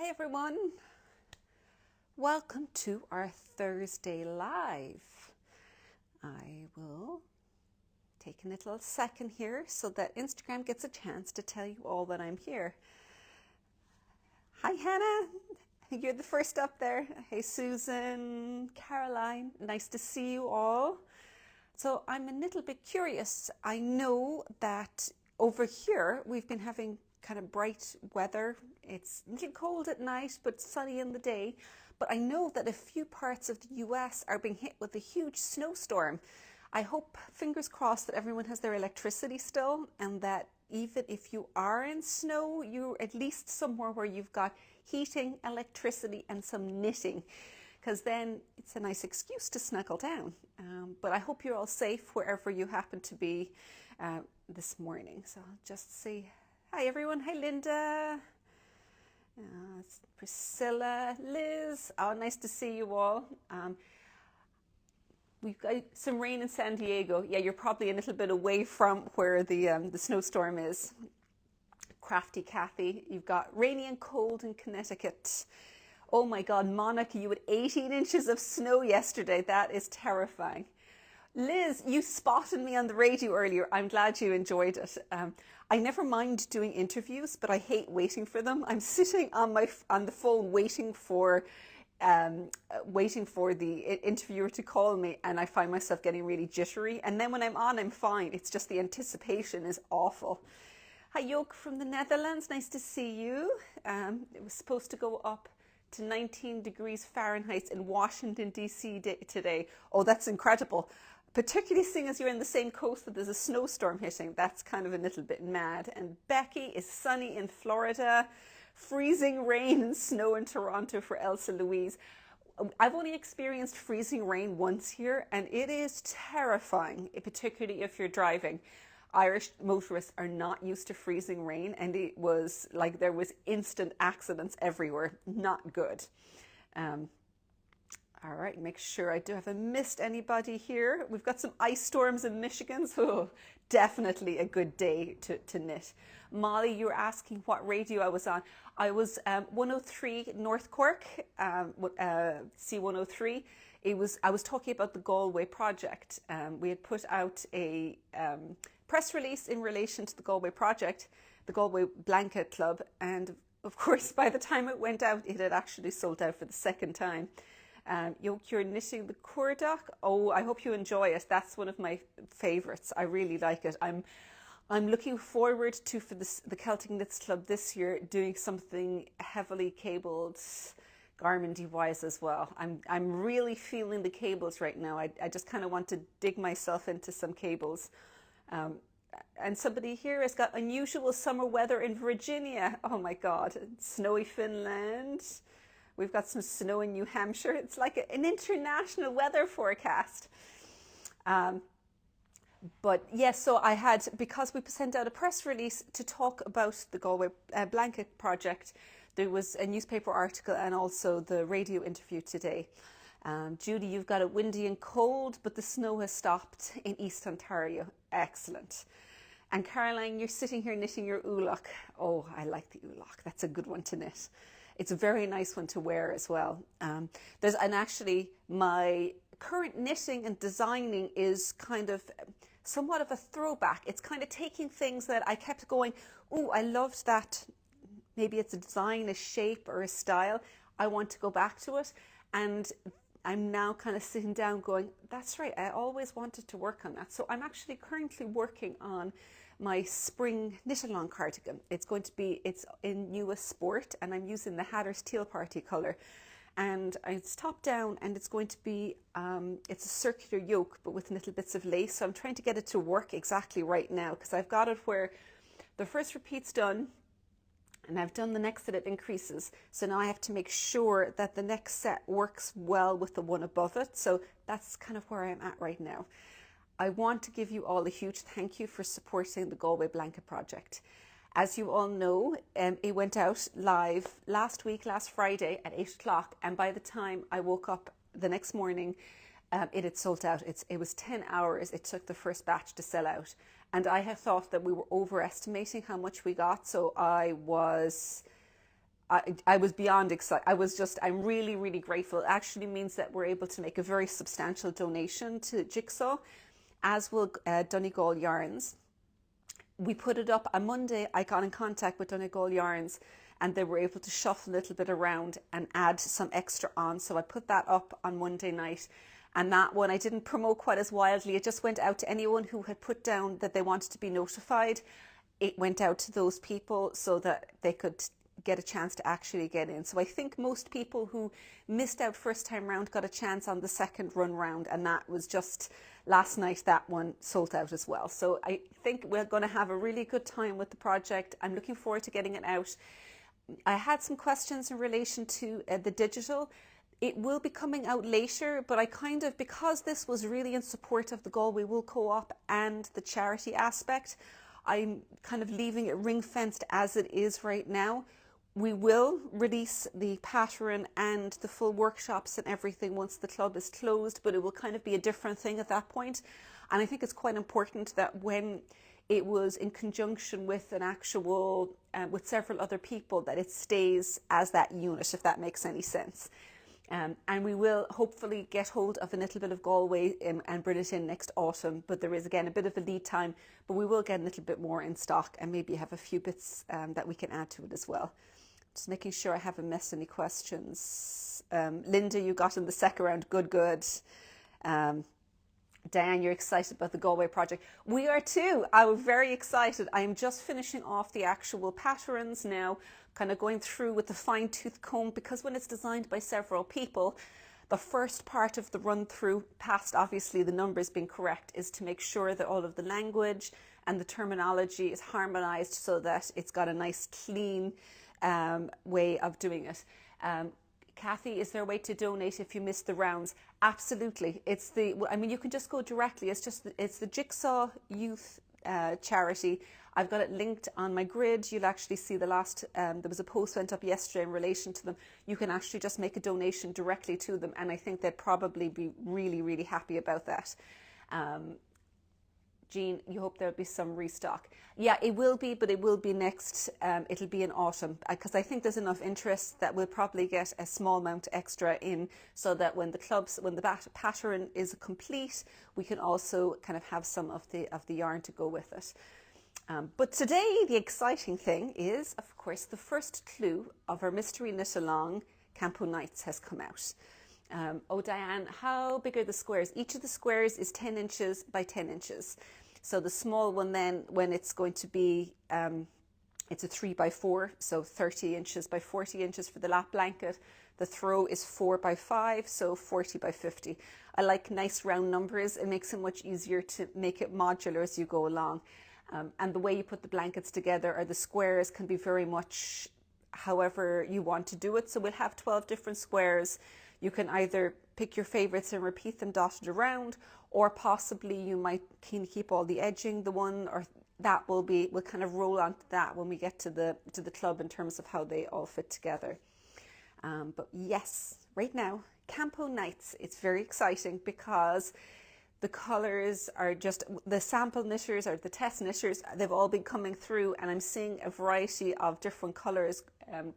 Hi everyone, welcome to our Thursday Live. I will take a little second here so that Instagram gets a chance to tell you all that I'm here. Hi Hannah, you're the first up there. Hey Susan, Caroline, nice to see you all. So I'm a little bit curious. I know that over here we've been having kind of bright weather. It's a little cold at night, but sunny in the day. But I know that a few parts of the US are being hit with a huge snowstorm. I hope, fingers crossed, that everyone has their electricity still, and that even if you are in snow, you're at least somewhere where you've got heating, electricity, and some knitting, because then it's a nice excuse to snuggle down. But I hope you're all safe wherever you happen to be this morning. So I'll just say hi everyone. Hi Linda, Priscilla, Liz. Oh, nice to see you all. We've got some rain in San Diego. Yeah, you're probably a little bit away from where the snowstorm is. Crafty Kathy, you've got rainy and cold in Connecticut. Oh my God, Monica, you had 18 inches of snow yesterday. That is terrifying. Liz, you spotted me on the radio earlier. I'm glad you enjoyed it. I never mind doing interviews, but I hate waiting for them. I'm sitting on the phone waiting for the interviewer to call me, and I find myself getting really jittery. And then when I'm on, I'm fine. It's just the anticipation is awful. Hi, Joke from the Netherlands. Nice to see you. It was supposed to go up to 19 degrees Fahrenheit in Washington, D.C. today. Oh, that's incredible. Particularly seeing as you're in the same coast that there's a snowstorm hitting. That's kind of a little bit mad. And Becky is sunny in Florida. Freezing rain and snow in Toronto for Elsa Louise. I've only experienced freezing rain once here, and it is terrifying, particularly if you're driving. Irish motorists are not used to freezing rain, and it was like there was instant accidents everywhere. Not good. All right, make sure I haven't missed anybody here. We've got some ice storms in Michigan, so definitely a good day to knit. Molly, you were asking what radio I was on. I was 103 North Cork, C103. I was talking about the Galway project. We had put out a press release in relation to the Galway project, the Galway Blanket Club, and of course by the time it went out it had actually sold out for the second time. You're knitting the Curdock. Oh, I hope you enjoy it. That's one of my favorites. I really like it. I'm looking forward to, for the Celtic Knits Club this year, doing something heavily cabled garmenty wise as well. I'm really feeling the cables right now. I just kind of want to dig myself into some cables. And somebody here has got unusual summer weather in Virginia. Oh my God, snowy Finland. We've got some snow in New Hampshire. It's like an international weather forecast. But yes, so I had, because we sent out a press release to talk about the Galway Blanket project, there was a newspaper article and also the radio interview today. Judy, you've got it windy and cold, but the snow has stopped in East Ontario. Excellent. And Caroline, you're sitting here knitting your oolach. Oh, I like the oolach. That's a good one to knit. It's a very nice one to wear as well. And actually my current knitting and designing is kind of somewhat of a throwback. It's kind of taking things that I kept going, oh, I loved that. Maybe it's a design, a shape or a style. I want to go back to it. And I'm now kind of sitting down going, that's right, I always wanted to work on that. So I'm actually currently working on my spring knit-along cardigan. It's in US Sport, and I'm using the Hatter's Teal Party colour. And it's top down, and it's going to be, it's a circular yoke, but with little bits of lace. So I'm trying to get it to work exactly right now, because I've got it where the first repeat's done, and I've done the next set of increases. So now I have to make sure that the next set works well with the one above it. So that's kind of where I'm at right now. I want to give you all a huge thank you for supporting the Galway Blanket Project. As you all know, it went out live last Friday at 8 o'clock. And by the time I woke up the next morning, it had sold out. It was 10 hours. It took the first batch to sell out. And I had thought that we were overestimating how much we got. So I I was beyond excited. I'm really, really grateful. It actually means that we're able to make a very substantial donation to Jigsaw, as will Donegal Yarns. We put it up on Monday. I got in contact with Donegal Yarns and they were able to shuffle a little bit around and add some extra on. So I put that up on Monday night. And that one I didn't promote quite as wildly. It just went out to anyone who had put down that they wanted to be notified. It went out to those people so that they could get a chance to actually get in. So I think most people who missed out first time round got a chance on the second run round, and that was just last night. That one sold out as well. So I think we're going to have a really good time with the project. I'm looking forward to getting it out. I had some questions in relation to the digital. It will be coming out later, but I kind of, because this was really in support of the Galway Wool Co-op and the charity aspect, I'm kind of leaving it ring fenced as it is right now. We will release the pattern and the full workshops and everything once the club is closed, but it will kind of be a different thing at that point. And I think it's quite important that when it was in conjunction with an actual, with several other people, that it stays as that unit, if that makes any sense. And we will hopefully get hold of a little bit of Galway and bring it in next autumn. But there is, again, a bit of a lead time, but we will get a little bit more in stock and maybe have a few bits that we can add to it as well. Just making sure I haven't missed any questions. Linda, you got in the second round. Good. Diane, you're excited about the Galway project. We are too. I was very excited. I am just finishing off the actual patterns now, kind of going through with the fine-tooth comb, because when it's designed by several people, the first part of the run through, past obviously the numbers being correct, is to make sure that all of the language and the terminology is harmonized so that it's got a nice clean way of doing it. Kathy, is there a way to donate if you missed the rounds? Absolutely. You can just go directly. It's the Jigsaw Youth charity. I've got it linked on my grid. You'll actually see the last, there was a post went up yesterday in relation to them. You can actually just make a donation directly to them, and I think they'd probably be really, really happy about that. Jean, you hope there'll be some restock. Yeah, it will be, but it will be next, it'll be in autumn, because I think there's enough interest that we'll probably get a small amount extra in, so that when the pattern is complete, we can also kind of have some of the yarn to go with it. But today, the exciting thing is, of course, the first clue of our Mystery Knit Along Campo Nights has come out. Diane, how big are the squares? Each of the squares is 10 inches by 10 inches. So the small one then, when it's going to be, it's a 3x4, so 30 inches by 40 inches for the lap blanket. The throw is 4x5, so 40x50. I like nice round numbers. It makes it much easier to make it modular as you go along. And the way you put the blankets together, or the squares, can be very much however you want to do it. So we'll have 12 different squares. You can either pick your favorites and repeat them dotted around, or possibly you might keep all the edging, the one, or that we'll kind of roll onto that when we get to the club in terms of how they all fit together. But yes, right now, Campo Nights, it's very exciting because the colours are just, the sample knitters or the test knitters, they've all been coming through, and I'm seeing a variety of different colours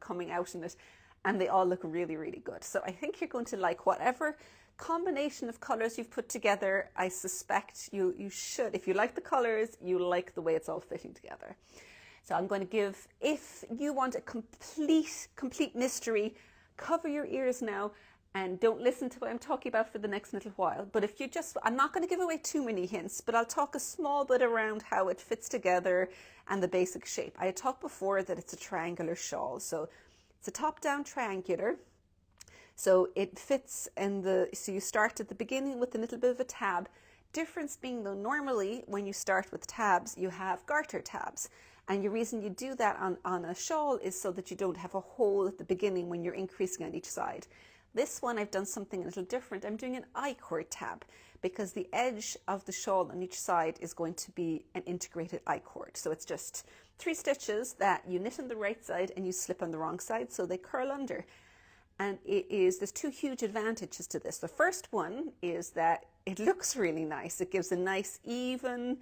coming out in it, and they all look really, really good. So I think you're going to like whatever combination of colours you've put together. I suspect you should. If you like the colours, you like the way it's all fitting together. So I'm going to give, if you want a complete mystery, cover your ears now and don't listen to what I'm talking about for the next little while. But if you just, I'm not going to give away too many hints, but I'll talk a small bit around how it fits together and the basic shape. I had talked before that it's a triangular shawl. So it's a top-down triangular. So it fits so you start at the beginning with a little bit of a tab. Difference being though, normally when you start with tabs, you have garter tabs. And the reason you do that on a shawl is so that you don't have a hole at the beginning when you're increasing on each side. This one, I've done something a little different. I'm doing an I-cord tab because the edge of the shawl on each side is going to be an integrated I-cord. So it's just 3 stitches that you knit on the right side and you slip on the wrong side, so they curl under. And there's 2 huge advantages to this. The first one is that it looks really nice. It gives a nice even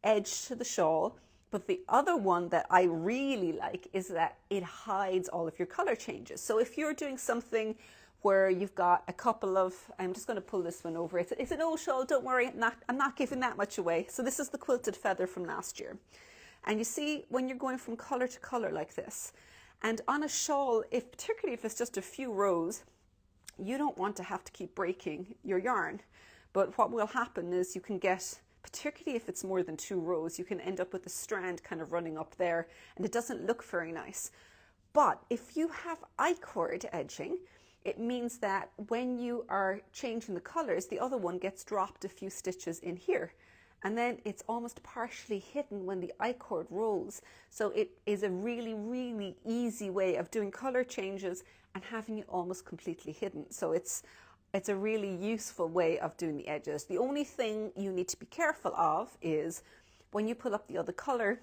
edge to the shawl. But the other one that I really like is that it hides all of your color changes. So if you're doing something where you've got a couple of, I'm just going to pull this one over. It's an old shawl, don't worry, I'm not giving that much away. So this is the quilted feather from last year. And you see when you're going from color to color like this, and on a shawl, particularly if it's just a few rows, you don't want to have to keep breaking your yarn. But what will happen is you can get, particularly if it's more than 2 rows, you can end up with a strand kind of running up there and it doesn't look very nice. But if you have I-cord edging, it means that when you are changing the colors, the other one gets dropped a few stitches in here. And then it's almost partially hidden when the I-cord rolls. So it is a really, really easy way of doing color changes and having it almost completely hidden. So it's a really useful way of doing the edges. The only thing you need to be careful of is when you pull up the other color,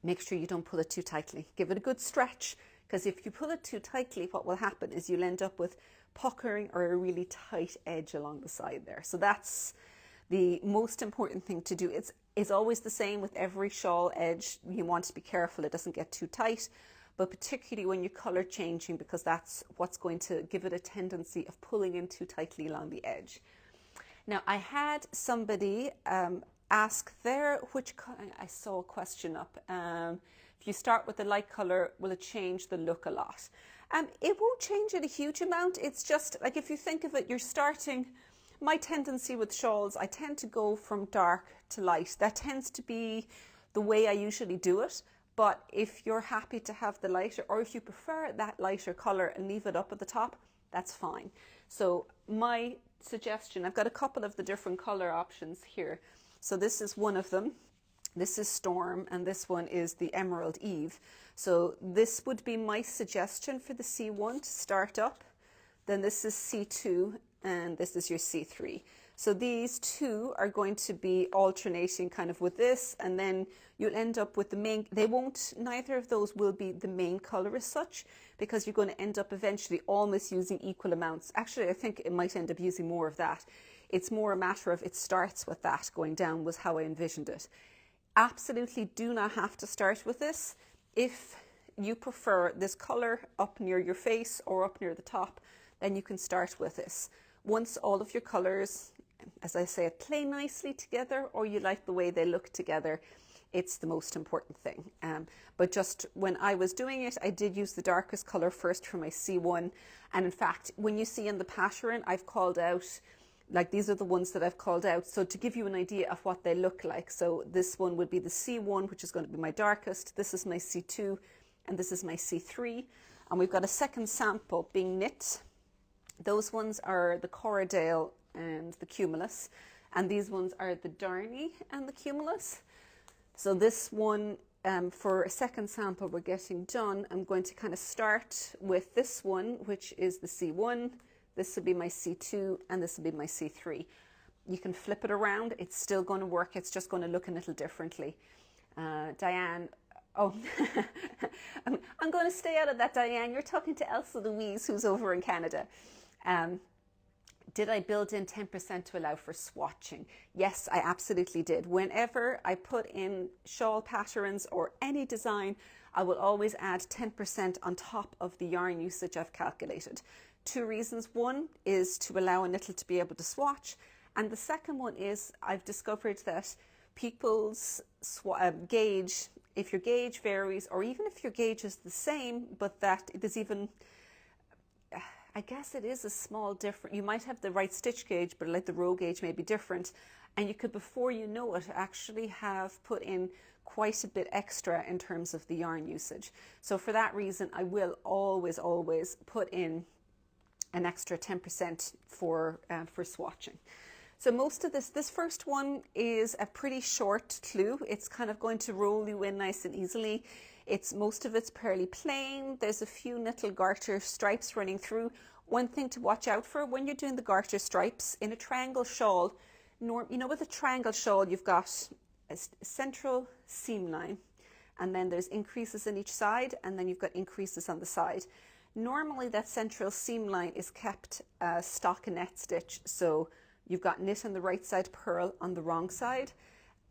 make sure you don't pull it too tightly. Give it a good stretch, because if you pull it too tightly, what will happen is you'll end up with puckering or a really tight edge along the side there. So that's the most important thing to do. It's always the same with every shawl edge. You want to be careful it doesn't get too tight, but particularly when you're color changing, because that's what's going to give it a tendency of pulling in too tightly along the edge. Now I had somebody ask there, I saw a question up, if you start with the light color, will it change the look a lot? It won't change it a huge amount. It's just like, if you think of it, you're starting, my tendency with shawls, I tend to go from dark to light. That tends to be the way I usually do it. But if you're happy to have the lighter, or if you prefer that lighter color and leave it up at the top, that's fine. So my suggestion, I've got a couple of the different color options here. So this is one of them. This is Storm, and this one is the Emerald Eve. So this would be my suggestion for the C1 to start up. Then this is C2, and this is your C3. So these two are going to be alternating kind of with this, and then you'll end up with the main, neither of those will be the main color as such, because you're going to end up eventually almost using equal amounts. Actually, I think it might end up using more of that. It's more a matter of it starts with that going down, was how I envisioned it. Absolutely do not have to start with this. If you prefer this color up near your face or up near the top, then you can start with this. Once all of your colors, as I say, play nicely together, or you like the way they look together, it's the most important thing. But just when I was doing it, I did use the darkest color first for my C1. And in fact, when you see in the pattern, I've called out, like these are the ones that I've called out. So to give you an idea of what they look like. So this one would be the C1, which is going to be my darkest. This is my C2, and this is my C3. And we've got a second sample being knit. Those ones are the Corradale and the Cumulus, and these ones are the Darney and the Cumulus. So this one, for a second sample we're getting done, I'm going to kind of start with this one, which is the C1. This will be my C2, and this will be my C3. You can flip it around, it's still going to work, it's just going to look a little differently. Diane, oh, I'm going to stay out of that, Diane. You're talking to Elsa Louise, who's over in Canada. Did I build in 10% to allow for swatching? Yes, I absolutely did. Whenever I put in shawl patterns or any design, I will always add 10% on top of the yarn usage I've calculated. 2 reasons. One is to allow a knittel to be able to swatch. And the second one is I've discovered that people's gauge, if your gauge varies, or even if your gauge is the same, but that there's even, I guess it is a small difference. You might have the right stitch gauge, but like the row gauge may be different. And you could, before you know it, actually have put in quite a bit extra in terms of the yarn usage. So for that reason, I will always put in an extra 10% for swatching. So most of this first one is a pretty short clue. It's kind of going to roll you in nice and easily. Most of it's fairly plain. There's a few little garter stripes running through. One thing to watch out for when you're doing the garter stripes in a triangle shawl, you know, with a triangle shawl, you've got a central seam line, and then there's increases in each side, and then you've got increases on the side. Normally that central seam line is kept stockinette stitch, so you've got knit on the right side, purl on the wrong side.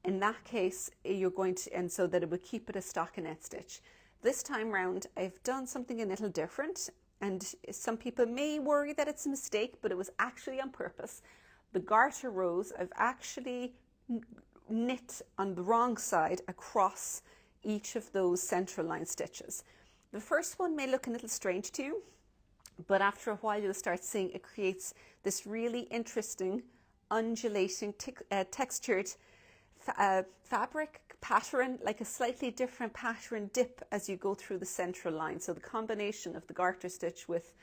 In that case, you're going to, and so that it would keep it a stockinette stitch. This time round, I've done something a little different, and some people may worry that it's a mistake, but it was actually on purpose. The garter rows, I've actually knit on the wrong side across each of those central line stitches. The first one may look a little strange to you, but after a while you'll start seeing it creates this really interesting undulating textured fabric pattern, like a slightly different pattern dip as you go through the central line. So the combination of the garter stitch with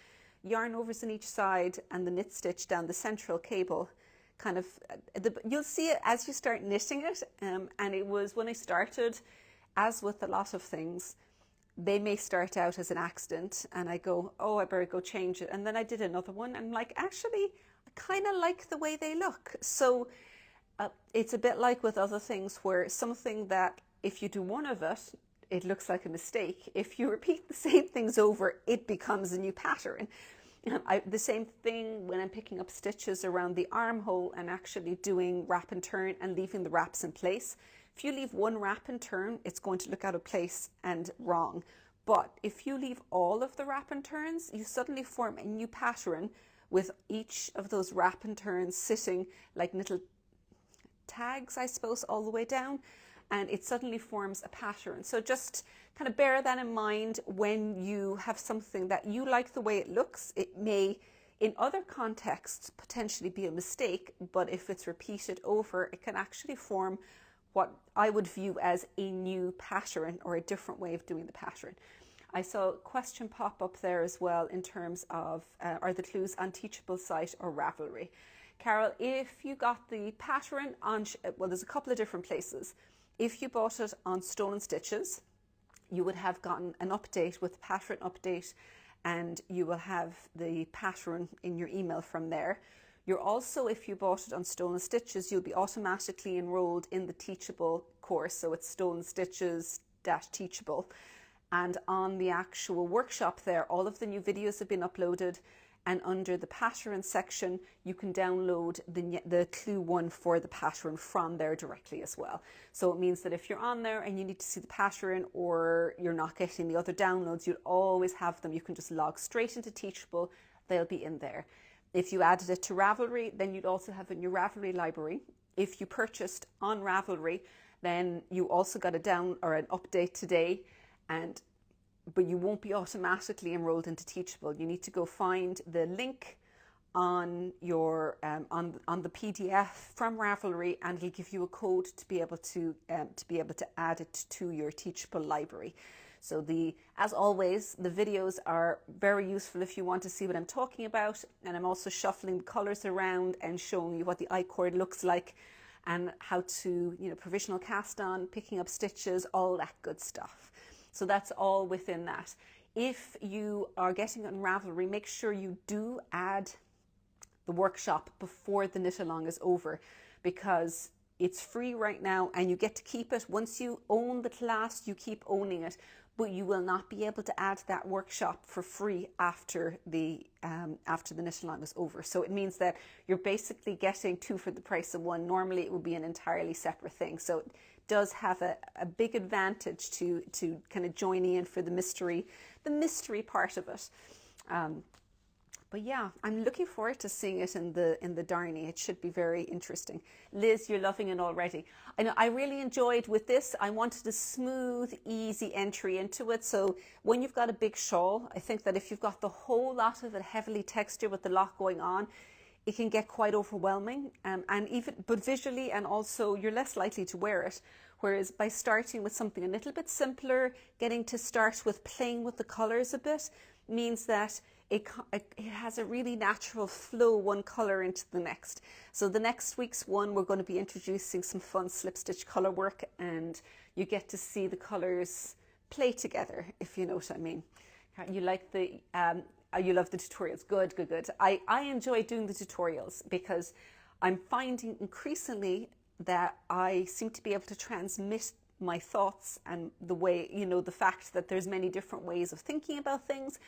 yarn overs on each side and the knit stitch down the central cable, kind of, you'll see it as you start knitting it. And it was when I started, as with a lot of things, they may start out as an accident and I go, oh, I better go change it. And then I did another one and like, actually, I kind of like the way they look. So it's a bit like with other things where something that if you do one of it, it looks like a mistake. If you repeat the same things over, it becomes a new pattern. The same thing when I'm picking up stitches around the armhole and actually doing wrap and turn and leaving the wraps in place. If you leave one wrap and turn, it's going to look out of place and wrong. But if you leave all of the wrap and turns, you suddenly form a new pattern with each of those wrap and turns sitting like little tags, I suppose, all the way down, and it suddenly forms a pattern. So just kind of bear that in mind when you have something that you like the way it looks. It may, in other contexts, potentially be a mistake, but if it's repeated over, it can actually form what I would view as a new pattern or a different way of doing the pattern. I saw a question pop up there as well in terms of, are the clues on Teachable site or Ravelry? Carol, if you got the pattern on, well, there's a couple of different places. If you bought it on Stone & Stitches, you would have gotten an update with pattern update, and you will have the pattern in your email from there. You're also, if you bought it on Stone & Stitches, you'll be automatically enrolled in the Teachable course. So it's Stone & Stitches-Teachable. And on the actual workshop there, all of the new videos have been uploaded. And under the pattern section, you can download the clue one for the pattern from there directly as well. So it means that if you're on there and you need to see the pattern or you're not getting the other downloads, you'll always have them. You can just log straight into Teachable. They'll be in there. If you added it to Ravelry, then you'd also have it in your Ravelry library. If you purchased on Ravelry, then you also got an update today, but you won't be automatically enrolled into Teachable. You need to go find the link on your on the PDF from Ravelry, and it'll give you a code to be able to add it to your Teachable library. So as always, the videos are very useful if you want to see what I'm talking about, and I'm also shuffling the colors around and showing you what the I-cord looks like and how to, provisional cast on, picking up stitches, all that good stuff. So that's all within that. If you are getting it on Ravelry, make sure you do add the workshop before the knit along is over, because it's free right now and you get to keep it. Once you own the class, you keep owning it, but you will not be able to add that workshop for free after the knit along is over. So it means that you're basically getting two for the price of one. Normally it would be an entirely separate thing. So it does have a big advantage to kind of joining in for the mystery part of it. But yeah, I'm looking forward to seeing it in the darnie. It should be very interesting. Liz, you're loving it already. I know I really enjoyed with this. I wanted a smooth, easy entry into it. So when you've got a big shawl, I think that if you've got the whole lot of it heavily textured with a lot going on, it can get quite overwhelming, but visually, and also you're less likely to wear it. Whereas by starting with something a little bit simpler, getting to start with playing with the colors a bit, means that it has a really natural flow, one color into the next. So the next week's one, we're going to be introducing some fun slip stitch color work, and you get to see the colors play together, if you know what I mean. You like you love the tutorials. Good. I enjoy doing the tutorials because I'm finding increasingly that I seem to be able to transmit my thoughts and the way, the fact that there's many different ways of thinking about things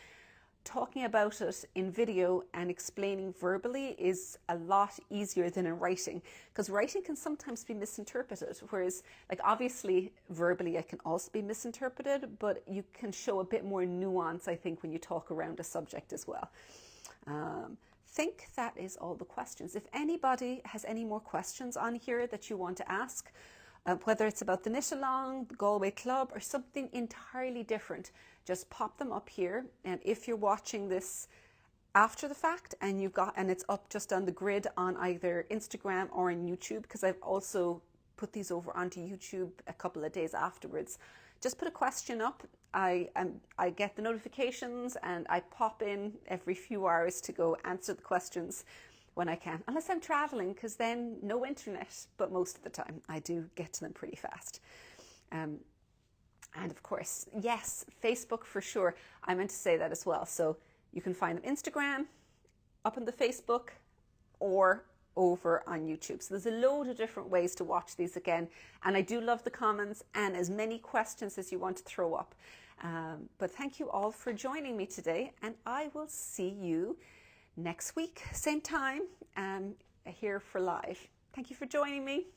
talking about it in video and explaining verbally is a lot easier than in writing, because writing can sometimes be misinterpreted, whereas like obviously verbally it can also be misinterpreted, but you can show a bit more nuance, I think, when you talk around a subject as well. Think that is all the questions. If anybody has any more questions on here that you want to ask, whether it's about the knit along, the Galway Club, or something entirely different, just pop them up here. And if you're watching this after the fact and it's up just on the grid on either Instagram or on YouTube, because I've also put these over onto YouTube a couple of days afterwards, just put a question up. I get the notifications and I pop in every few hours to go answer the questions when I can, unless I'm traveling, because then no internet, but most of the time I do get to them pretty fast. And of course, yes, Facebook for sure. I meant to say that as well. So you can find them Instagram, up on the Facebook, or over on YouTube. So there's a load of different ways to watch these again. And I do love the comments and as many questions as you want to throw up. But thank you all for joining me today, and I will see you next week, same time, here for live. Thank you for joining me.